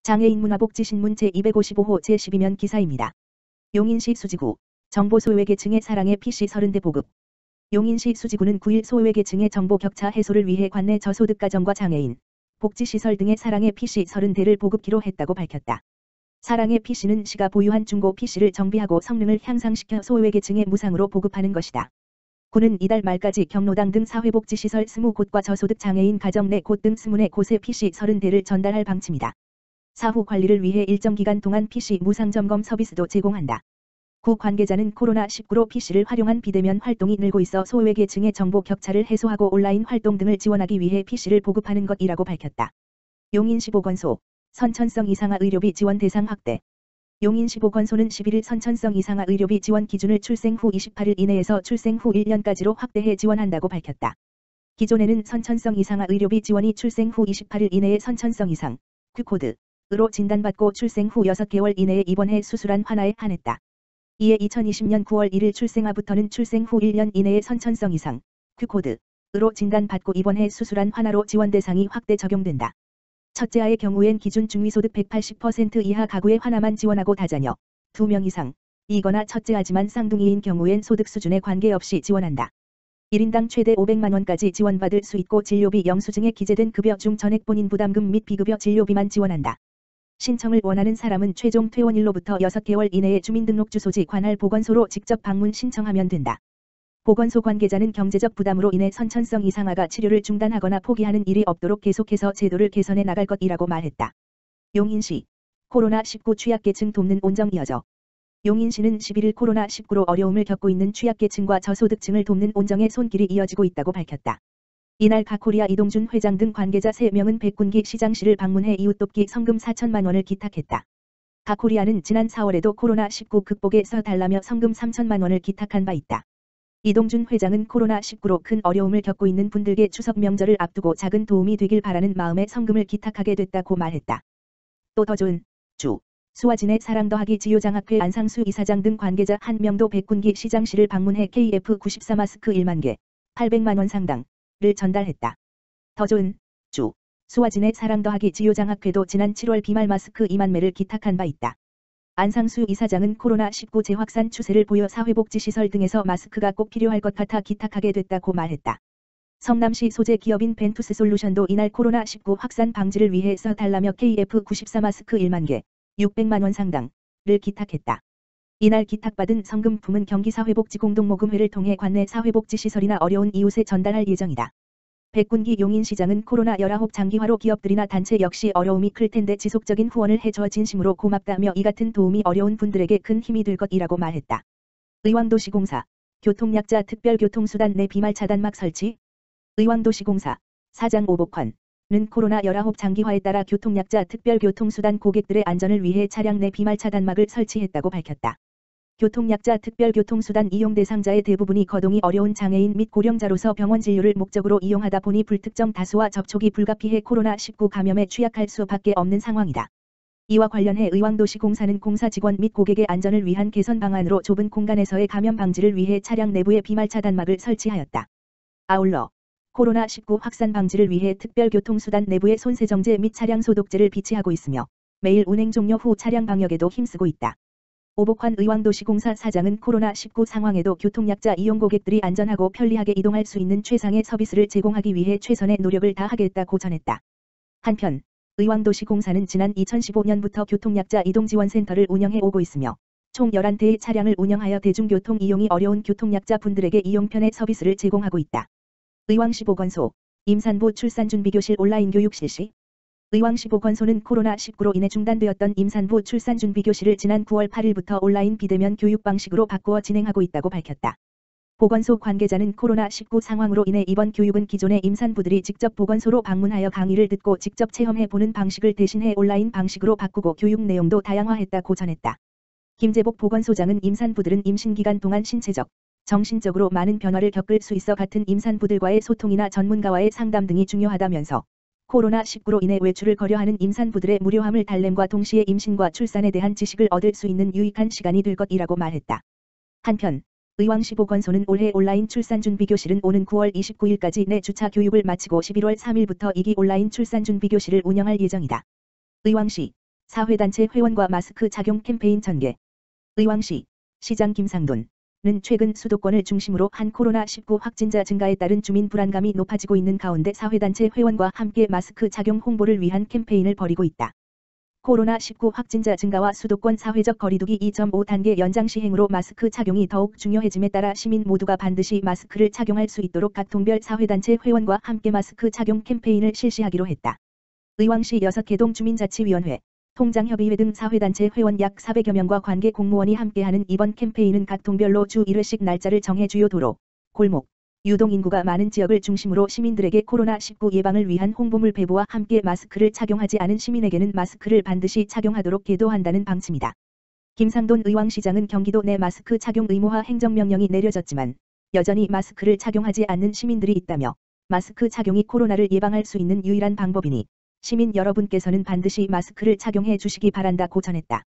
장애인 문화복지신문 제255호 제12면 기사입니다. 용인시 수지구 정보 소외계층의 사랑의 PC 30대 보급. 용인시 수지구는 9일 소외계층의 정보 격차 해소를 위해 관내 저소득가정과 장애인, 복지시설 등의 사랑의 PC 30대를 보급키로 했다고 밝혔다. 사랑의 PC는 시가 보유한 중고 PC를 정비하고 성능을 향상시켜 소외계층에 무상으로 보급하는 것이다. 구는 이달 말까지 경로당 등 사회복지시설 20곳과 저소득 장애인 가정 4곳 등 24곳에 PC 30대를 전달할 방침이다. 사후 관리를 위해 일정 기간 동안 PC 무상 점검 서비스도 제공한다. 구 관계자는 코로나19로 PC를 활용한 비대면 활동이 늘고 있어 소외계층의 정보 격차를 해소하고 온라인 활동 등을 지원하기 위해 PC를 보급하는 것이라고 밝혔다. 용인시 보건소 선천성 이상화 의료비 지원 대상 확대. 용인시 보건소는 11일 선천성 이상화 의료비 지원 기준을 출생 후 28일 이내에서 출생 후 1년까지로 확대해 지원한다고 밝혔다. 기존에는 선천성 이상화 의료비 지원이 출생 후 28일 이내에 선천성 이상 Q코드로 진단받고 출생 후 6개월 이내에 입원해 수술한 환아에 한했다. 이에 2020년 9월 1일 출생아부터는 출생 후 1년 이내에 선천성 이상 Q코드로 진단받고 입원해 수술한 환아로 지원 대상이 확대 적용된다. 첫째 아의 경우엔 기준 중위소득 180% 이하 가구의 환아만 지원하고 다자녀 2명 이상 이거나 첫째 아지만 쌍둥이인 경우엔 소득 수준에 관계없이 지원한다. 1인당 최대 500만 원까지 지원받을 수 있고 진료비 영수증에 기재된 급여 중 전액 본인 부담금 및 비급여 진료비만 지원한다. 신청을 원하는 사람은 최종 퇴원일로부터 6개월 이내에 주민등록주소지 관할 보건소로 직접 방문 신청하면 된다. 보건소 관계자는 경제적 부담으로 인해 선천성 이상화가 치료를 중단하거나 포기하는 일이 없도록 계속해서 제도를 개선해 나갈 것이라고 말했다. 용인시 코로나19 취약계층 돕는 온정 이어져. 용인시는 11일 코로나19로 어려움을 겪고 있는 취약계층과 저소득층을 돕는 온정의 손길이 이어지고 있다고 밝혔다. 이날 가코리아 이동준 회장 등 관계자 3명은 백군기 시장시를 방문해 이웃돕기 성금 4천만 원을 기탁했다. 가코리아는 지난 4월에도 코로나19 극복에 서달라며 성금 3천만 원을 기탁한 바 있다. 이동준 회장은 코로나19로 큰 어려움을 겪고 있는 분들께 추석 명절을 앞두고 작은 도움이 되길 바라는 마음에 성금을 기탁하게 됐다고 말했다. 또 더 좋은 주 수아진의 사랑 더하기 지효장학회 안상수 이사장 등 관계자 1명도 백군기 시장시를 방문해 KF94 마스크 1만 개, 800만 원 상당을 전달했다. 더 좋은 주 수아진의 사랑 더하기 지효장학회도 지난 7월 비말 마스크 2만 매를 기탁한 바 있다. 안상수 이사장은 코로나19 재확산 추세를 보여 사회복지시설 등에서 마스크가 꼭 필요할 것 같아 기탁하게 됐다고 말했다. 성남시 소재 기업인 벤투스솔루션도 이날 코로나19 확산 방지를 위해 써달라며 KF94 마스크 1만 개, 600만 원 상당을 기탁했다. 이날 기탁받은 성금품은 경기사회복지공동모금회를 통해 관내 사회복지시설이나 어려운 이웃에 전달할 예정이다. 백군기 용인시장은 코로나19 장기화로 기업들이나 단체 역시 어려움이 클 텐데 지속적인 후원을 해줘 진심으로 고맙다며 이 같은 도움이 어려운 분들에게 큰 힘이 될 것이라고 말했다. 의왕도시공사 교통약자 특별교통수단 내 비말 차단막 설치. 의왕도시공사 사장 오복환은 코로나19 장기화에 따라 교통약자 특별교통수단 고객들의 안전을 위해 차량 내 비말 차단막을 설치했다고 밝혔다. 교통약자 특별교통수단 이용 대상자의 대부분이 거동이 어려운 장애인 및 고령자로서 병원 진료를 목적으로 이용하다 보니 불특정 다수와 접촉이 불가피해 코로나19 감염에 취약할 수밖에 없는 상황이다. 이와 관련해 의왕도시공사는 공사 직원 및 고객의 안전을 위한 개선 방안으로 좁은 공간에서의 감염 방지를 위해 차량 내부에 비말 차단막을 설치하였다. 아울러 코로나19 확산 방지를 위해 특별교통수단 내부에 손세정제 및 차량 소독제를 비치하고 있으며 매일 운행 종료 후 차량 방역에도 힘쓰고 있다. 오복환 의왕도시공사 사장은 코로나19 상황에도 교통약자 이용 고객들이 안전하고 편리하게 이동할 수 있는 최상의 서비스를 제공하기 위해 최선의 노력을 다하겠다고 전했다. 한편 의왕도시공사는 지난 2015년부터 교통약자 이동지원센터를 운영해 오고 있으며 총 11대의 차량을 운영하여 대중교통 이용이 어려운 교통약자 분들에게 이용 편의 서비스를 제공하고 있다. 의왕시 보건소 임산부 출산준비교실 온라인 교육 실시. 의왕시 보건소는 코로나19로 인해 중단되었던 임산부 출산준비교실을 지난 9월 8일부터 온라인 비대면 교육 방식으로 바꾸어 진행하고 있다고 밝혔다. 보건소 관계자는 코로나19 상황으로 인해 이번 교육은 기존의 임산부들이 직접 보건소로 방문하여 강의를 듣고 직접 체험해보는 방식을 대신해 온라인 방식으로 바꾸고 교육 내용도 다양화했다고 전했다. 김재복 보건소장은 임산부들은 임신기간 동안 신체적, 정신적으로 많은 변화를 겪을 수 있어 같은 임산부들과의 소통이나 전문가와의 상담 등이 중요하다면서 코로나19로 인해 외출을 거려하는 임산부들의 무료함을 달램과 동시에 임신과 출산에 대한 지식을 얻을 수 있는 유익한 시간이 될 것이라고 말했다. 한편 의왕시 보건소는 올해 온라인 출산준비교실은 오는 9월 29일까지 내 주차 교육을 마치고 11월 3일부터 2기 온라인 출산준비교실을 운영할 예정이다. 의왕시 사회단체 회원과 마스크 착용 캠페인 전개. 의왕시 시장 김상돈은 최근 수도권을 중심으로 한 코로나19 확진자 증가에 따른 주민 불안감이 높아지고 있는 가운데 사회단체 회원과 함께 마스크 착용 홍보를 위한 캠페인을 벌이고 있다. 코로나19 확진자 증가와 수도권 사회적 거리두기 2.5단계 연장 시행으로 마스크 착용이 더욱 중요해짐에 따라 시민 모두가 반드시 마스크를 착용할 수 있도록 각 동별 사회단체 회원과 함께 마스크 착용 캠페인을 실시하기로 했다. 의왕시 6개 동 주민자치위원회, 통장협의회 등 사회단체 회원 약 400여 명과 관계 공무원이 함께하는 이번 캠페인은 각 동별로 주 1회씩 날짜를 정해 주요 도로, 골목, 유동인구가 많은 지역을 중심으로 시민들에게 코로나19 예방을 위한 홍보물 배부와 함께 마스크를 착용하지 않은 시민에게는 마스크를 반드시 착용하도록 계도한다는 방침이다. 김상돈 의왕시장은 경기도 내 마스크 착용 의무화 행정명령이 내려졌지만 여전히 마스크를 착용하지 않는 시민들이 있다며 마스크 착용이 코로나를 예방할 수 있는 유일한 방법이니 시민 여러분께서는 반드시 마스크를 착용해 주시기 바란다고 전했다.